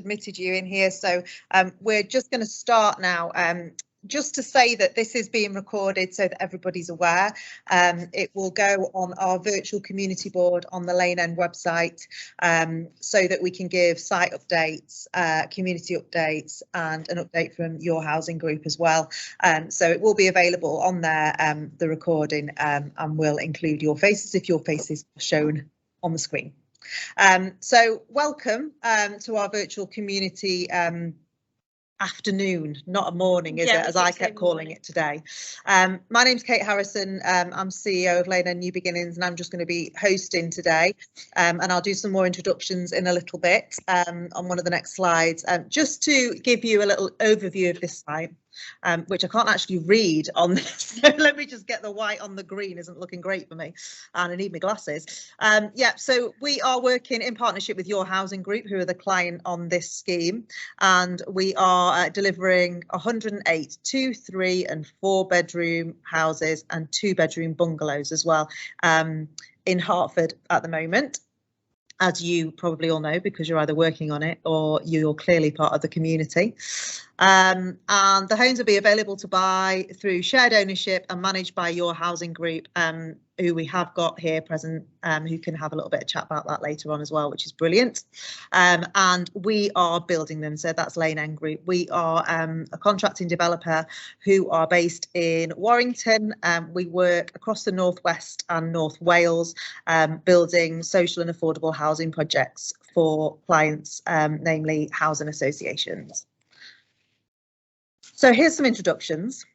admitted you in here. So we're just going to start now. Just to say that this is being recorded so that everybody's aware. It will go on our virtual community board on the Lane End website, so that we can give site updates, community updates, and an update from your housing group as well. So it will be available on there, the recording, and we'll include your faces if your faces are shown on the screen. So welcome to our virtual community afternoon, not a morning, is it, as I kept calling it today. My name's Kate Harrison. I'm CEO of Lane End New Beginnings, and I'm just going to be hosting today. And I'll do some more introductions in a little bit on one of the next slides, just to give you a little overview of this site. Which I can't actually read on this. So let me just get the white on the green. Isn't looking great for me, and I need my glasses. Yeah, so we are working in partnership with Your Housing Group, who are the client on this scheme, and we are delivering 108 2, 3 and 4 bedroom houses and 2-bedroom bungalows as well in Hartford at the moment, as you probably all know, because you're either working on it or you're clearly part of the community. And the homes will be available to buy through shared ownership and managed by Your Housing Group, who we have got here present, who can have a little bit of chat about that later on as well, which is brilliant. And we are building them, so that's Lane End Group. We are a contracting developer who are based in Warrington. We work across the Northwest and North Wales, building social and affordable housing projects for clients, namely housing associations. So here's some introductions.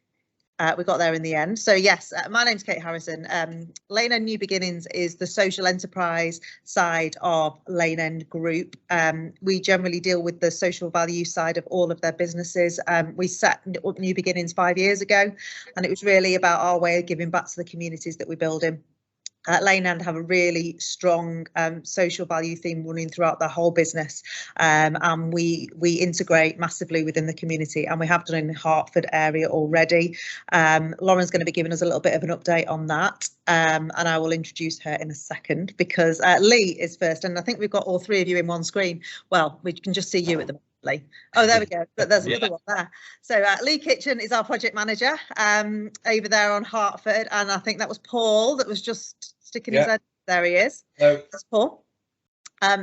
We got there in the end. So yes, my name's Kate Harrison. Lane End New Beginnings is the social enterprise side of Lane End Group. We generally deal with the social value side of all of their businesses. We set up New Beginnings 5 years ago, and it was really about our way of giving back to the communities that we build in. Lane End have a really strong social value theme running throughout the whole business, and we integrate massively within the community, and we have done in the Hartford area already. Lauren's going to be giving us a little bit of an update on that, and I will introduce her in a second, because Lee is first, and I think we've got all three of you in one screen. Well, we can just see you at the moment. Oh, there we go. But there's another one there. So Lee Kitchen is our project manager over there on Hartford, and I think that was Paul that was just sticking his head. There he is. That's Paul.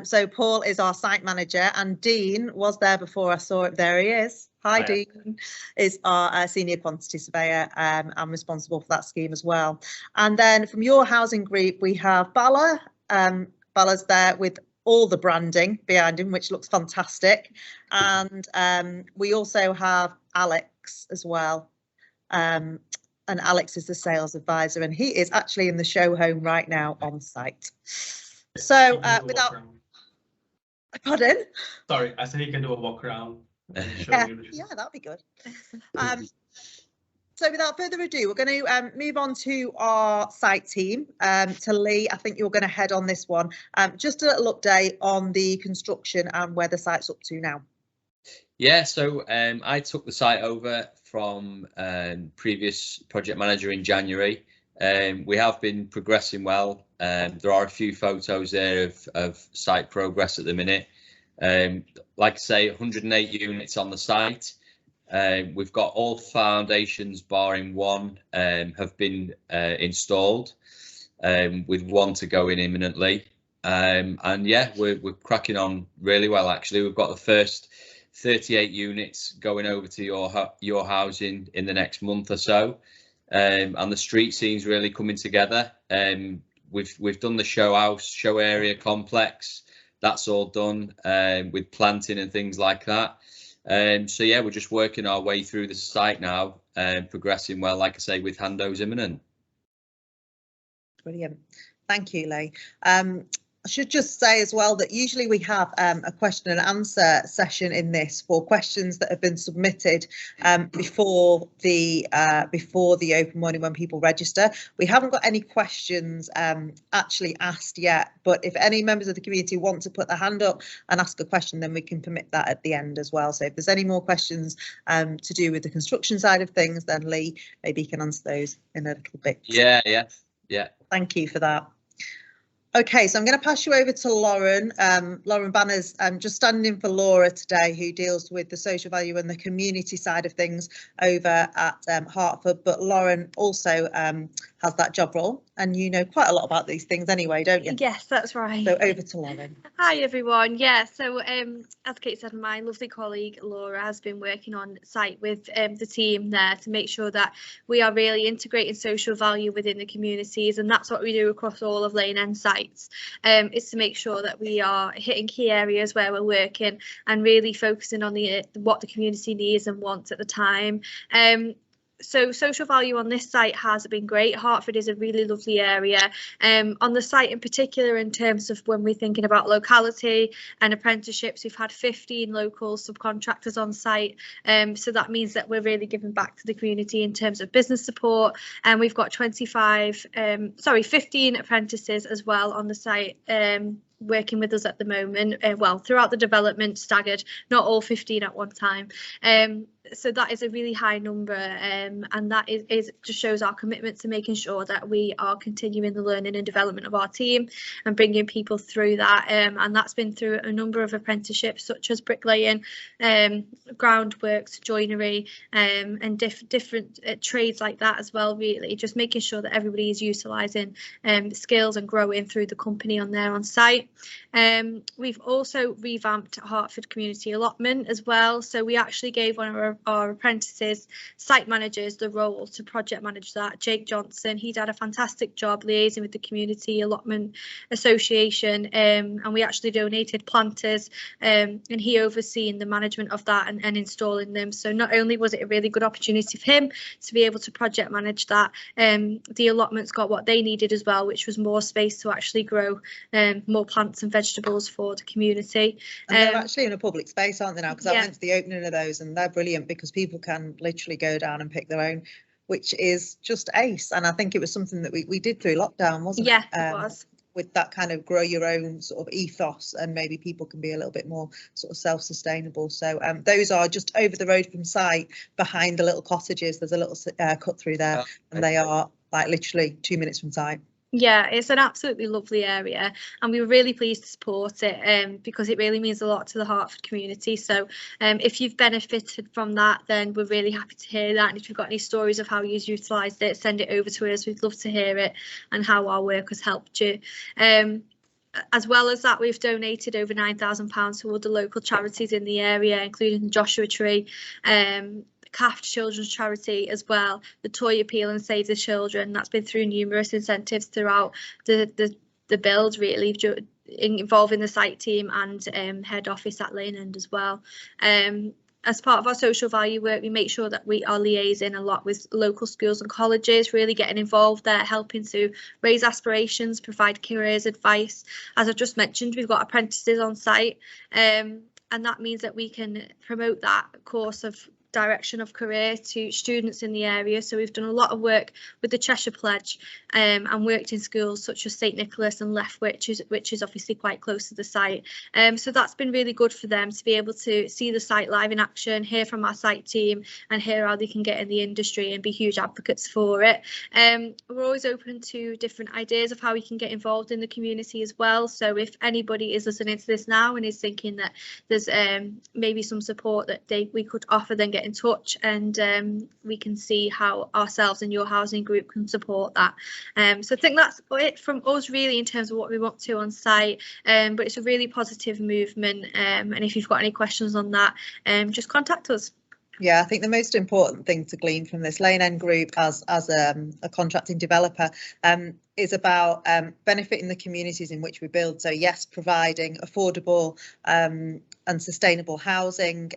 So Paul is our site manager, and Dean was there before I saw it. There he is. Hi, Dean. Is our senior quantity surveyor. I'm responsible for that scheme as well. And then from Your Housing Group, we have Bala. Bala's there with all the branding behind him, which looks fantastic. And we also have Alex as well. And Alex is the sales advisor, and he is actually in the show home right now on site. So without, pardon? Sorry, I said he can do a walk around. Yeah, that'd be good. So without further ado, we're going to move on to our site team. To Lee, I think you're going to head on this one. Just a little update on the construction and where the site's up to now. Yeah, so I took the site over from previous project manager in January. We have been progressing well. There are a few photos there of site progress at the minute. Like I say, 108 units on the site. We've got all foundations barring one have been installed, with one to go in imminently. And yeah, we're cracking on really well, actually. We've got the first 38 units going over to your housing in the next month or so, and the street scene's really coming together. We've done the show area complex. That's all done with planting and things like that. So yeah, we're just working our way through the site now, progressing well, like I say, with handovers imminent. Brilliant. Thank you, Lee. I should just say as well that usually we have a question and answer session in this for questions that have been submitted before the open morning when people register. We haven't got any questions actually asked yet, but if any members of the community want to put their hand up and ask a question, then we can permit that at the end as well. So if there's any more questions to do with the construction side of things, then Lee maybe can answer those in a little bit. Yeah. Thank you for that. Okay, so I'm going to pass you over to Lauren. Lauren Banner's just standing in for Laura today, who deals with the social value and the community side of things over at Hartford. But Lauren also has that job role, and you know quite a lot about these things anyway, don't you? Yes, that's right. So over to Lauren. Hi everyone. Yeah, so as Kate said, my lovely colleague Laura has been working on site with the team there to make sure that we are really integrating social value within the communities, and that's what we do across all of Lane End sites, is to make sure that we are hitting key areas where we're working and really focusing on what the community needs and wants at the time. So social value on this site has been great. Hartford is a really lovely area. On the site in particular, in terms of when we're thinking about locality and apprenticeships, we've had 15 local subcontractors on site. So that means that we're really giving back to the community in terms of business support. And we've got 15 apprentices as well on the site. Working with us at the moment, well, throughout the development, staggered, not all 15 at one time. So that is a really high number, and that is just shows our commitment to making sure that we are continuing the learning and development of our team and bringing people through that. And that's been through a number of apprenticeships, such as bricklaying, groundworks, joinery, and different trades like that as well. Really, just making sure that everybody is utilising skills and growing through the company on site. We've also revamped Hartford Community Allotment as well. So we actually gave one of our apprentices, site managers, the role to project manage that. Jake Johnson, he did a fantastic job liaising with the Community Allotment Association, and we actually donated planters, and he overseeing the management of that and installing them. So not only was it a really good opportunity for him to be able to project manage that, the allotments got what they needed as well, which was more space to actually grow more plants and vegetables for the community. And they're actually in a public space, aren't they now? Because I went to the opening of those and they're brilliant because people can literally go down and pick their own, which is just ace. And I think it was something that we did through lockdown, wasn't it? Yeah, it was. With that kind of grow your own sort of ethos, and maybe people can be a little bit more sort of self-sustainable. So those are just over the road from site, behind the little cottages. There's a little cut through there, and they are like literally 2 minutes from site. Yeah, it's an absolutely lovely area, and we were really pleased to support it because it really means a lot to the Hartford community. So if you've benefited from that, then we're really happy to hear that. And if you've got any stories of how you've utilised it, send it over to us. We'd love to hear it and how our work has helped you. As well as that, we've donated over £9,000 to other local charities in the area, including the Joshua Tree, CAFT Children's Charity as well, the Toy Appeal and Save the Children. That's been through numerous incentives throughout the build, really, involving the site team and head office at Lane End as well. As part of our social value work, we make sure that we are liaising a lot with local schools and colleges, really getting involved there, helping to raise aspirations, provide careers advice. As I've just mentioned, we've got apprentices on site, and that means that we can promote that course of direction of career to students in the area. So we've done a lot of work with the Cheshire Pledge and worked in schools such as St Nicholas and Lethwich, which is obviously quite close to the site. So that's been really good for them to be able to see the site live in action, hear from our site team and hear how they can get in the industry and be huge advocates for it. We're always open to different ideas of how we can get involved in the community as well. So if anybody is listening to this now and is thinking that there's maybe some support that we could offer, then get in touch and we can see how ourselves and your housing group can support that. So I think that's it from us really in terms of what we want to on site, but it's a really positive movement, and if you've got any questions on that, just contact us. Yeah, I think the most important thing to glean from this Lane End group as a contracting developer is about benefiting the communities in which we build. So yes, providing affordable and sustainable housing,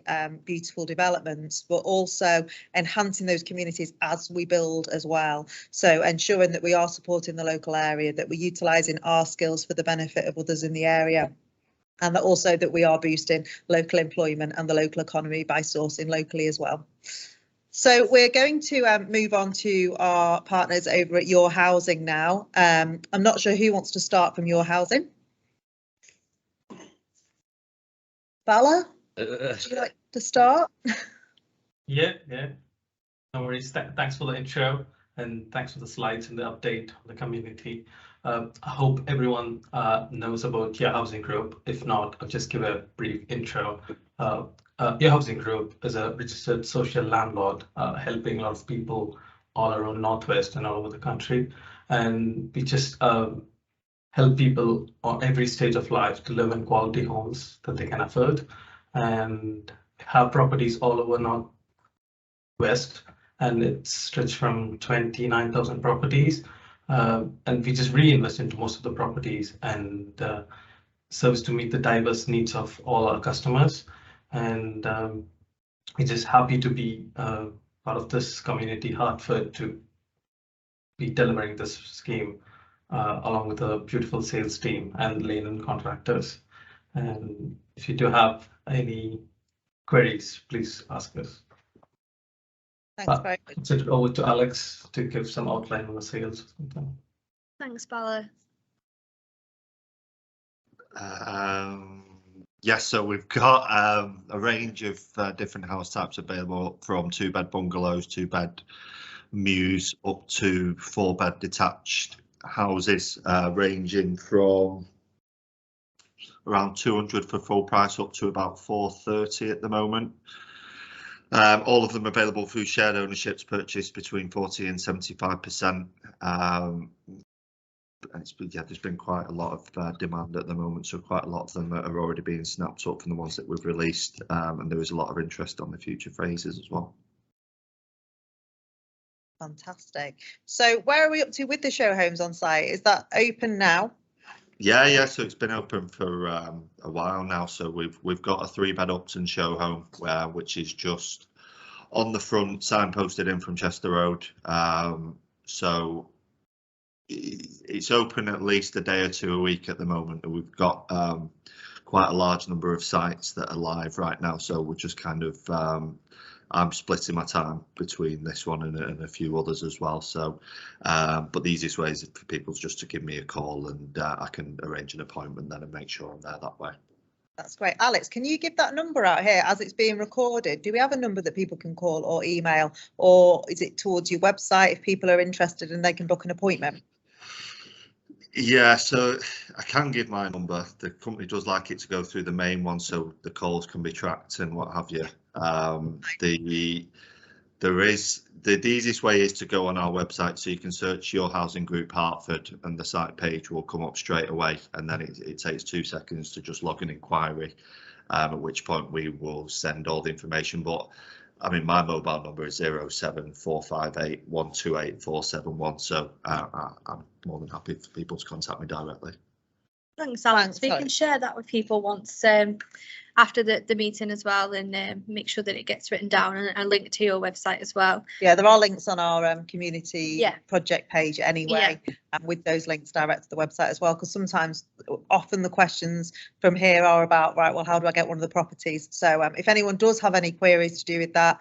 beautiful developments, but also enhancing those communities as we build as well. So ensuring that we are supporting the local area, that we're utilising our skills for the benefit of others in the area, and that also that we are boosting local employment and the local economy by sourcing locally as well. So we're going to move on to our partners over at Your Housing now. I'm not sure who wants to start from Your Housing. Bala, would you like to start? Yeah. No worries. Thanks for the intro and thanks for the slides and the update on the community. I hope everyone knows about Your Housing Group. If not, I'll just give a brief intro. Your Housing Group is a registered social landlord helping a lot of people all around Northwest and all over the country. And we just help people on every stage of life to live in quality homes that they can afford and have properties all over Northwest. And it's stretched from 29,000 properties. And we just reinvest into most of the properties and serves to meet the diverse needs of all our customers. And we're just happy to be part of this community, Hartford, to be delivering this scheme along with a beautiful sales team and lane contractors. And if you do have any queries, please ask us. Thanks very much. I'll send it over to Alex to give some outline on the sales. Thanks, Bella. Yes, so we've got a range of different house types available, from 2-bed bungalows, 2-bed mews, up to 4-bed detached houses, ranging from around 200 for full price up to about 430 at the moment. All of them available through shared ownerships, purchased between 40 and 75%. There's been quite a lot of demand at the moment, so quite a lot of them are already being snapped up from the ones that we've released, and there is a lot of interest on the future phases as well. Fantastic. So where are we up to with the show homes on site? Is that open now? Yeah. So it's been open for a while now. So we've got a 3-bed Upton show home, which is just on the front, signposted in from Chester Road. So it's open at least a day or two a week at the moment, and we've got quite a large number of sites that are live right now. So we're just kind of I'm splitting my time between this one and a few others as well. So, but the easiest way is for people just to give me a call, and I can arrange an appointment then and make sure I'm there that way. That's great. Alex, can you give that number out here as it's being recorded? Do we have a number that people can call or email, or is it towards your website if people are interested and they can book an appointment? Yeah, so I can give my number. The company does like it to go through the main one, so the calls can be tracked and what have you. The easiest way is to go on our website, so you can search Your Housing Group Hartford and the site page will come up straight away, and then it takes 2 seconds to just log an inquiry, at which point we will send all the information. But I mean, my mobile number is 07458 128 471, so I'm more than happy for people to contact me directly. Thanks, Alex. We can share that with people once after the meeting as well, and make sure that it gets written down and linked to your website as well. Yeah, there are links on our community project page anyway, and with those links direct to the website as well, because often the questions from here are about, right, well, how do I get one of the properties? So if anyone does have any queries to do with that,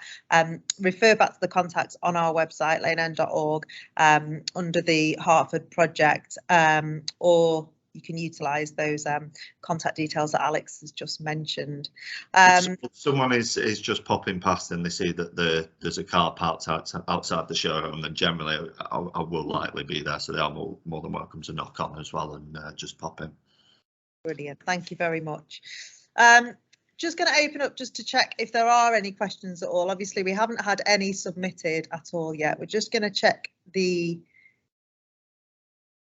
refer back to the contacts on our website, laneend.org, under the Hartford project, or you can utilise those contact details that Alex has just mentioned. If someone is just popping past and they see that there's a car parked outside the showroom, then generally I will likely be there, so they are more than welcome to knock on as well and just pop in. Brilliant, thank you very much. Just going to open up just to check if there are any questions at all. Obviously we haven't had any submitted at all yet. We're just going to check the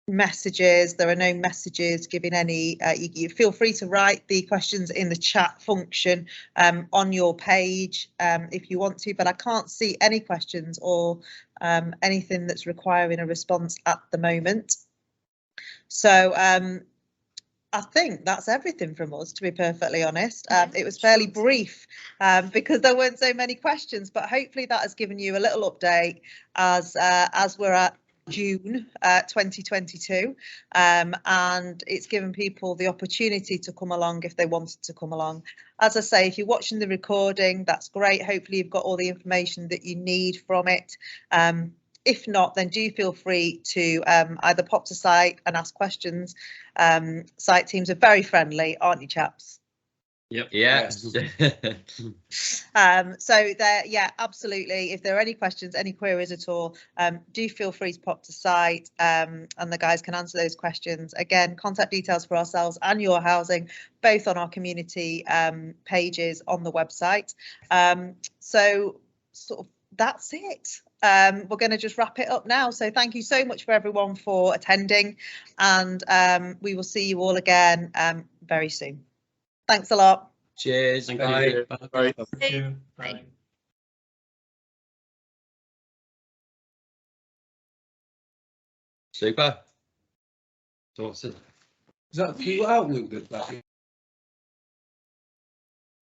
messages. There are no messages giving any. You feel free to write the questions in the chat function on your page if you want to, but I can't see any questions or anything that's requiring a response at the moment. So I think that's everything from us, to be perfectly honest. It was fairly brief because there weren't so many questions, but hopefully that has given you a little update as we're at June 2022, and it's given people the opportunity to come along if they wanted to come along. As I say, if you're watching the recording, that's great. Hopefully you've got all the information that you need from it. If not, then do feel free to either pop to site and ask questions. Site teams are very friendly, aren't you, chaps? Yep. Yeah. So there, yeah, absolutely. If there are any questions, any queries at all, do feel free to pop to site, and the guys can answer those questions. Again, contact details for ourselves and Your Housing, both on our community pages on the website. So sort of that's it. We're going to just wrap it up now. So thank you so much for everyone for attending, and we will see you all again very soon. Thanks a lot. Cheers. Thank Bye. you. Bye. Thank you. Bye. Bye. Super. So what's it? Is that the Outlook that?